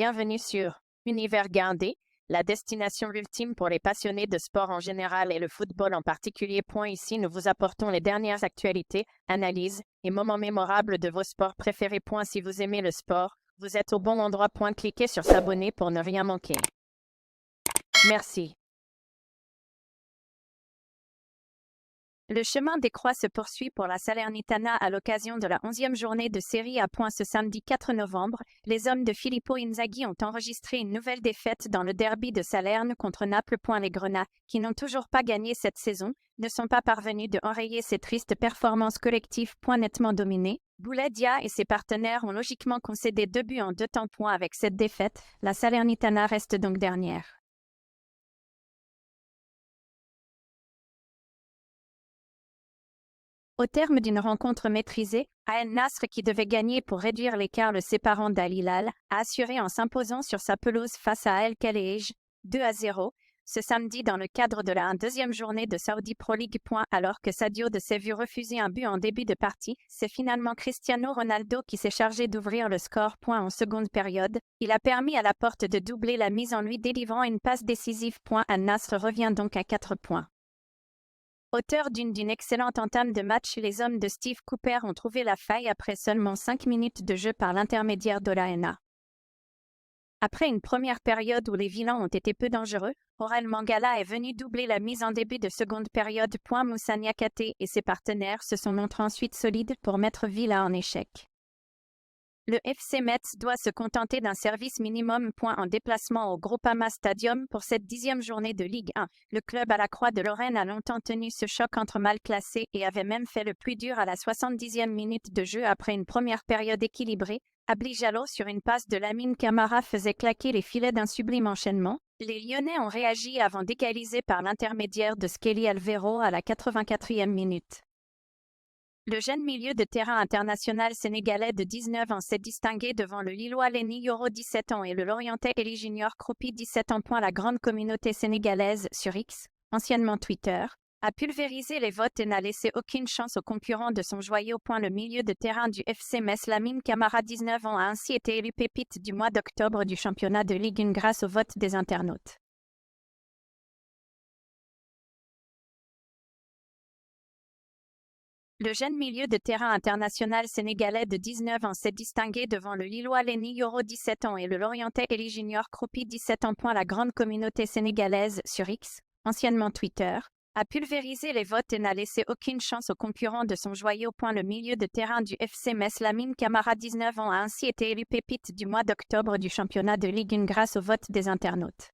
Bienvenue sur Univers Gardé, la destination ultime pour les passionnés de sport en général et le football en particulier. Ici, nous vous apportons les dernières actualités, analyses et moments mémorables de vos sports préférés. Si vous aimez le sport, vous êtes au bon endroit. Cliquez sur s'abonner pour ne rien manquer. Merci. Le chemin des croix se poursuit pour la Salernitana à l'occasion de la 11e journée de Série A. Ce samedi 4 novembre, les hommes de Filippo Inzaghi ont enregistré une nouvelle défaite dans le derby de Salerne contre Naples. Les Grenats, qui n'ont toujours pas gagné cette saison, ne sont pas parvenus de enrayer ces tristes performances collectives. Nettement dominées, Boulaye Dia et ses partenaires ont logiquement concédé 2 buts en 2 temps. Avec cette défaite, la Salernitana reste donc dernière. Au terme d'une rencontre maîtrisée, Al Nassr, qui devait gagner pour réduire l'écart le séparant d'Al Hilal, a assuré en s'imposant sur sa pelouse face à Al Khalej, 2-0, ce samedi dans le cadre de la 2e journée de Saudi Pro League. Alors que Sadio de s'est vu refuser un but en début de partie, c'est finalement Cristiano Ronaldo qui s'est chargé d'ouvrir le score. En seconde période, il a permis à la porte de doubler la mise en lui délivrant une passe décisive. Al Nassr revient donc à 4 points. Auteur d'une excellente entame de match, les hommes de Steve Cooper ont trouvé la faille après seulement 5 minutes de jeu par l'intermédiaire d'Olaena. Après une première période où les Villans ont été peu dangereux, Aurel Mangala est venu doubler la mise en début de seconde période. Moussa Niakhaté et ses partenaires se sont montrés ensuite solides pour mettre Villa en échec. Le FC Metz doit se contenter d'un service minimum. En déplacement au Groupama Stadium pour cette 10e journée de Ligue 1. Le club à la Croix de Lorraine a longtemps tenu ce choc entre mal classés et avait même fait le plus dur à la 70e minute de jeu après une première période équilibrée. Abli Jallo sur une passe de Lamine Camara faisait claquer les filets d'un sublime enchaînement. Les Lyonnais ont réagi avant d'égaliser par l'intermédiaire de Skelly Alvero à la 84e minute. Le jeune milieu de terrain international sénégalais de 19 ans s'est distingué devant le Lillois Lenny Yoro 17 ans et le Lorientais Eli Junior Kroupi 17 ans. La grande communauté sénégalaise sur X, anciennement Twitter, a pulvérisé les votes et n'a laissé aucune chance aux concurrents de son joyau. Le milieu de terrain du FC Metz Lamine Camara 19 ans a ainsi été élu pépite du mois d'octobre du championnat de Ligue 1 grâce au vote des internautes. Le jeune milieu de terrain international sénégalais de 19 ans s'est distingué devant le Lillois Lenny Yoro 17 ans et le Lorientais Eli Junior Kroupi 17 ans. La grande communauté sénégalaise sur X, anciennement Twitter, a pulvérisé les votes et n'a laissé aucune chance aux concurrents de son joyau. Le milieu de terrain du FC Metz Lamine Camara 19 ans a ainsi été élu pépite du mois d'octobre du championnat de Ligue 1 grâce au vote des internautes.